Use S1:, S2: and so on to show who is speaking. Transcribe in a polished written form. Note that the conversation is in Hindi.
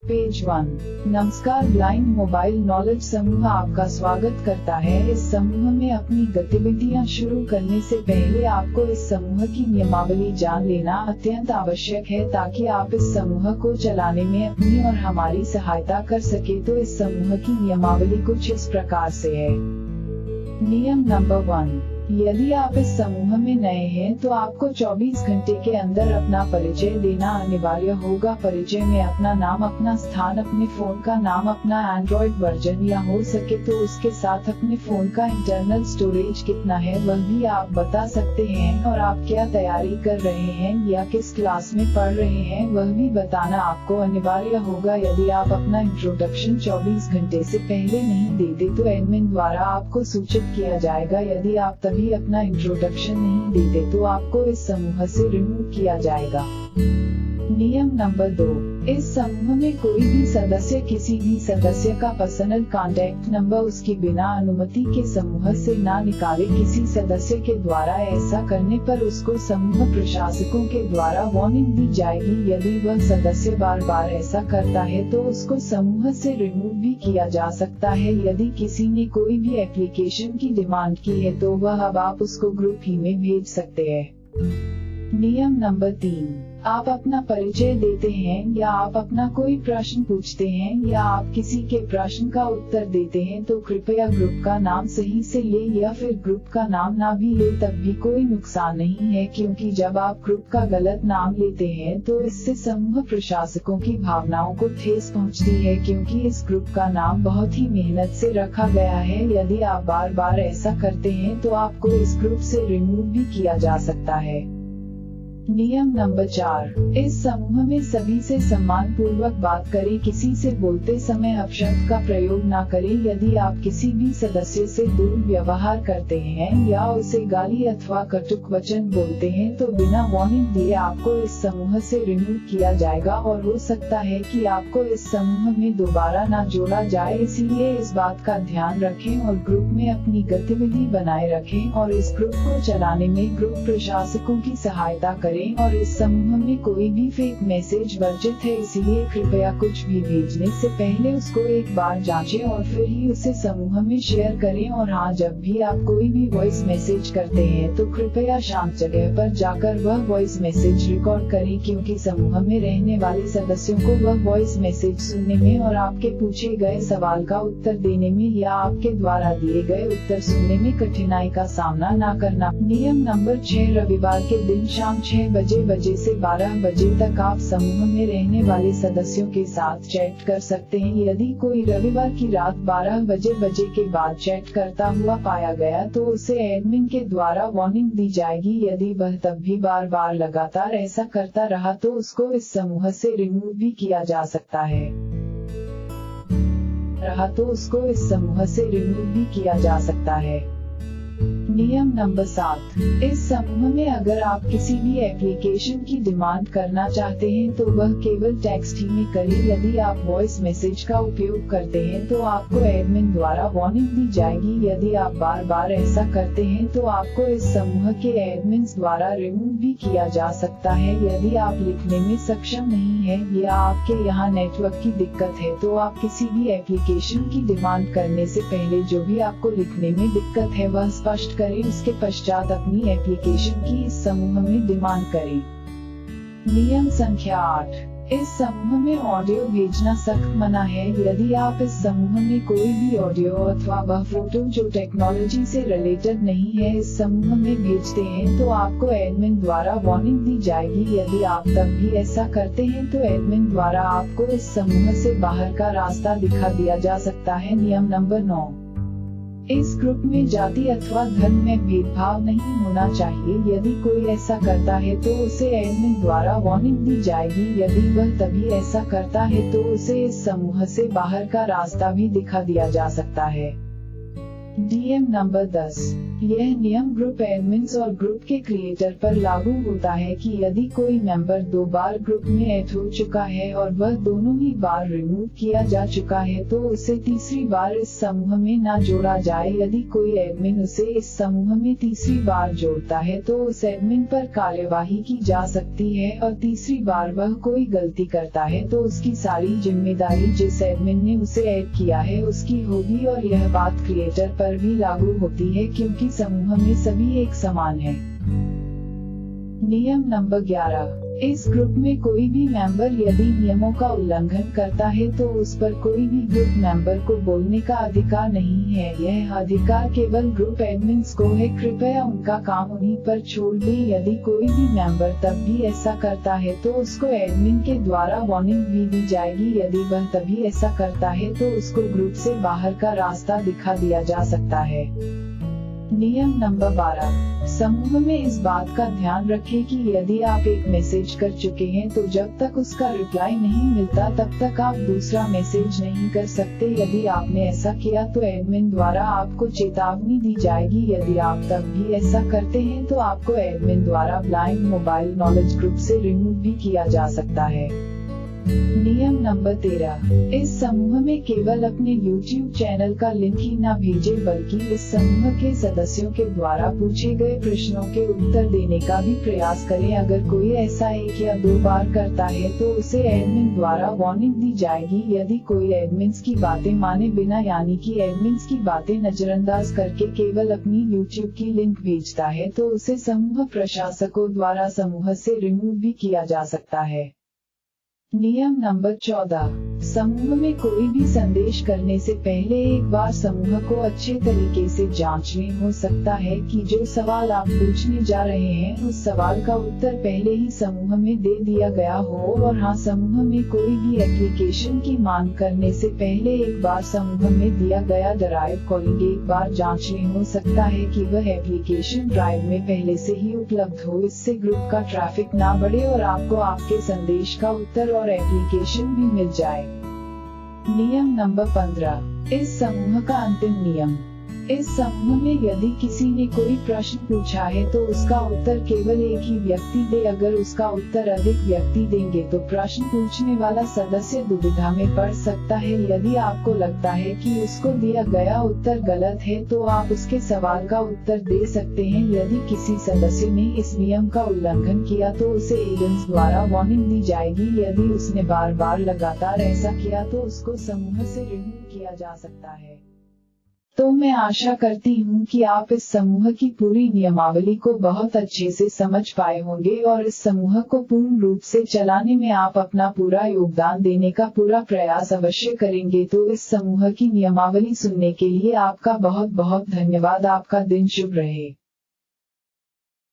S1: पेज 1। नमस्कार, ब्लाइंड मोबाइल नॉलेज समूह आपका स्वागत करता है। इस समूह में अपनी गतिविधियां शुरू करने से पहले आपको इस समूह की नियमावली जान लेना अत्यंत आवश्यक है ताकि आप इस समूह को चलाने में अपनी और हमारी सहायता कर सके। तो इस समूह की नियमावली कुछ इस प्रकार से है। नियम नंबर 1, यदि आप इस समूह में नए हैं तो आपको 24 घंटे के अंदर अपना परिचय देना अनिवार्य होगा। परिचय में अपना नाम, अपना स्थान, अपने फोन का नाम, अपना एंड्रॉइड वर्जन या हो सके तो उसके साथ अपने फोन का इंटरनल स्टोरेज कितना है वह भी आप बता सकते हैं, और आप क्या तैयारी कर रहे हैं या किस क्लास में पढ़ रहे हैं वह भी बताना आपको अनिवार्य होगा। यदि आप अपना इंट्रोडक्शन 24 घंटे से पहले नहीं देते तो एडमिन द्वारा आपको सूचित किया जाएगा। यदि आप तभी अपना इंट्रोडक्शन नहीं देते तो आपको इस समूह से रिमूव किया जाएगा। नियम नंबर 2, इस समूह में कोई भी सदस्य किसी भी सदस्य का पर्सनल कॉन्टैक्ट नंबर उसकी बिना अनुमति के समूह से ना निकाले। किसी सदस्य के द्वारा ऐसा करने पर उसको समूह प्रशासकों के द्वारा वार्निंग दी जाएगी। यदि वह सदस्य बार बार ऐसा करता है तो उसको समूह से रिमूव भी किया जा सकता है। यदि किसी ने कोई भी एप्लीकेशन की डिमांड की है तो वह अब आप उसको ग्रुप ही में भेज सकते हैं। नियम नंबर 3, आप अपना परिचय देते हैं या आप अपना कोई प्रश्न पूछते हैं या आप किसी के प्रश्न का उत्तर देते हैं तो कृपया ग्रुप का नाम सही से ले, या फिर ग्रुप का नाम ना भी ले तब भी कोई नुकसान नहीं है, क्योंकि जब आप ग्रुप का गलत नाम लेते हैं तो इससे समूह प्रशासकों की भावनाओं को ठेस पहुंचती है, क्योंकि इस ग्रुप का नाम बहुत ही मेहनत से रखा गया है। यदि आप बार बार ऐसा करते हैं तो आपको इस ग्रुप से रिमूव भी किया जा सकता है। नियम नंबर 4, इस समूह में सभी से सम्मान पूर्वक बात करें। किसी से बोलते समय अपशब्द का प्रयोग ना करें। यदि आप किसी भी सदस्य से दुर्व्यवहार करते हैं या उसे गाली अथवा कटुक वचन बोलते हैं तो बिना वार्निंग दिए आपको इस समूह से रिमूव किया जाएगा, और हो सकता है कि आपको इस समूह में दोबारा ना जोड़ा जाए। इसलिए इस बात का ध्यान रखें और ग्रुप में अपनी गतिविधि बनाए रखें, और इस ग्रुप को चलाने में ग्रुप प्रशासकों की सहायता करें। और इस समूह में कोई भी फेक मैसेज वर्जित है, इसलिए कृपया कुछ भी भेजने से पहले उसको एक बार जांचें और फिर ही उसे समूह में शेयर करें। और हाँ, जब भी आप कोई भी वॉइस मैसेज करते हैं तो कृपया शांत जगह पर जाकर वह वॉइस मैसेज रिकॉर्ड करें, क्योंकि समूह में रहने वाले सदस्यों को वह वॉइस मैसेज सुनने में और आपके पूछे गए सवाल का उत्तर देने में या आपके द्वारा दिए गए उत्तर सुनने में कठिनाई का सामना न करना। नियम नंबर 6, रविवार के दिन शाम 6 बजे से 12 बजे तक आप समूह में रहने वाले सदस्यों के साथ चैट कर सकते हैं। यदि कोई रविवार की रात 12 बजे के बाद चैट करता हुआ पाया गया तो उसे एडमिन के द्वारा वार्निंग दी जाएगी। यदि वह तब भी बार बार लगातार ऐसा करता रहा तो उसको इस समूह से रिमूव भी किया जा सकता है। नियम नंबर 7, इस समूह में अगर आप किसी भी एप्लीकेशन की डिमांड करना चाहते हैं तो वह केवल टेक्स्ट ही में करें। यदि आप वॉइस मैसेज का उपयोग करते हैं तो आपको एडमिन द्वारा वार्निंग दी जाएगी। यदि आप बार बार ऐसा करते हैं तो आपको इस समूह के एडमिन द्वारा रिमूव भी किया जा सकता है। यदि आप लिखने में सक्षम नहीं है या आपके यहाँ नेटवर्क की दिक्कत है तो आप किसी भी एप्लीकेशन की डिमांड करने से पहले जो भी आपको लिखने में दिक्कत है वह स्पष्ट करें। इसके पश्चात अपनी एप्लीकेशन की इस समूह में डिमांड करें। नियम संख्या 8, इस समूह में ऑडियो भेजना सख्त मना है। यदि आप इस समूह में कोई भी ऑडियो अथवा वह फोटो जो टेक्नोलॉजी से रिलेटेड नहीं है इस समूह में भेजते हैं तो आपको एडमिन द्वारा वार्निंग दी जाएगी। यदि आप तब भी ऐसा करते हैं तो एडमिन द्वारा आपको इस समूह से बाहर का रास्ता दिखा दिया जा सकता है। नियम नंबर 9, इस ग्रुप में जाति अथवा धर्म में भेदभाव नहीं होना चाहिए। यदि कोई ऐसा करता है तो उसे एडमिन द्वारा वार्निंग दी जाएगी। यदि वह तभी ऐसा करता है तो उसे इस समूह से बाहर का रास्ता भी दिखा दिया जा सकता है। नियम नंबर 10। यह नियम ग्रुप एडमिन्स और ग्रुप के क्रिएटर पर लागू होता है कि यदि कोई मेंबर 2 बार ग्रुप में ऐड हो चुका है और वह दोनों ही बार रिमूव किया जा चुका है तो उसे तीसरी बार इस समूह में न जोड़ा जाए। यदि कोई एडमिन उसे इस समूह में तीसरी बार जोड़ता है तो उस एडमिन पर कार्यवाही की जा सकती है और तीसरी बार वह कोई गलती करता है तो उसकी सारी जिम्मेदारी जिस एडमिन ने उसे ऐड किया है उसकी होगी। और यह बात क्रिएटर पर भी लागू होती है क्योंकि समूह में सभी एक समान है। नियम नंबर 11। इस ग्रुप में कोई भी मेंबर यदि नियमों का उल्लंघन करता है तो उस पर कोई भी ग्रुप मेंबर को बोलने का अधिकार नहीं है। यह अधिकार केवल ग्रुप एडमिन्स को है। कृपया उनका काम उन्हीं पर छोड़ दें। यदि कोई भी मेंबर तब भी ऐसा करता है तो उसको एडमिन के द्वारा वार्निंग भी दी जाएगी। यदि वह तभी ऐसा करता है तो उसको ग्रुप से बाहर का रास्ता दिखा दिया जा सकता है। नियम नंबर 12। समूह में इस बात का ध्यान रखें कि यदि आप एक मैसेज कर चुके हैं तो जब तक उसका रिप्लाई नहीं मिलता तब तक आप दूसरा मैसेज नहीं कर सकते। यदि आपने ऐसा किया तो एडमिन द्वारा आपको चेतावनी दी जाएगी। यदि आप तब भी ऐसा करते हैं तो आपको एडमिन द्वारा ब्लाइंड मोबाइल नॉलेज ग्रुप से रिमूव भी किया जा सकता है। नियम नंबर 13। इस समूह में केवल अपने YouTube चैनल का लिंक ही न भेजें बल्कि इस समूह के सदस्यों के द्वारा पूछे गए प्रश्नों के उत्तर देने का भी प्रयास करें। अगर कोई ऐसा 1 या 2 बार करता है तो उसे एडमिन द्वारा वार्निंग दी जाएगी। यदि कोई एडमिन्स की बातें माने बिना यानी कि एडमिन्स की बातें नजरअंदाज करके केवल अपनी YouTube की लिंक भेजता है तो उसे समूह प्रशासकों द्वारा समूह से रिमूव भी किया जा सकता है। नियम नंबर 14। समूह में कोई भी संदेश करने से पहले एक बार समूह को अच्छे तरीके से जांच लें। हो सकता है कि जो सवाल आप पूछने जा रहे हैं उस सवाल का उत्तर पहले ही समूह में दे दिया गया हो। और हाँ, समूह में कोई भी एप्लीकेशन की मांग करने से पहले एक बार समूह में दिया गया ड्राइव कॉलिंग एक बार जांच लें। हो सकता है कि वह एप्लीकेशन ड्राइव में पहले से ही उपलब्ध हो। इससे ग्रुप का ट्रैफिक ना बढ़े और आपको आपके संदेश का उत्तर और एप्लीकेशन भी मिल जाए। नियम नंबर 15। इस समूह का अंतिम नियम। इस समूह में यदि किसी ने कोई प्रश्न पूछा है तो उसका उत्तर केवल एक ही व्यक्ति दे। अगर उसका उत्तर अधिक व्यक्ति देंगे तो प्रश्न पूछने वाला सदस्य दुविधा में पड़ सकता है। यदि आपको लगता है कि उसको दिया गया उत्तर गलत है तो आप उसके सवाल का उत्तर दे सकते हैं। यदि किसी सदस्य ने इस नियम का उल्लंघन किया तो उसे एजेंट्स द्वारा वार्निंग दी जाएगी। यदि उसने बार बार लगातार ऐसा किया तो उसको समूह से रिमूव किया जा सकता है। तो मैं आशा करती हूँ कि आप इस समूह की पूरी नियमावली को बहुत अच्छे से समझ पाए होंगे और इस समूह को पूर्ण रूप से चलाने में आप अपना पूरा योगदान देने का पूरा प्रयास अवश्य करेंगे। तो इस समूह की नियमावली सुनने के लिए आपका बहुत बहुत धन्यवाद। आपका दिन शुभ रहे।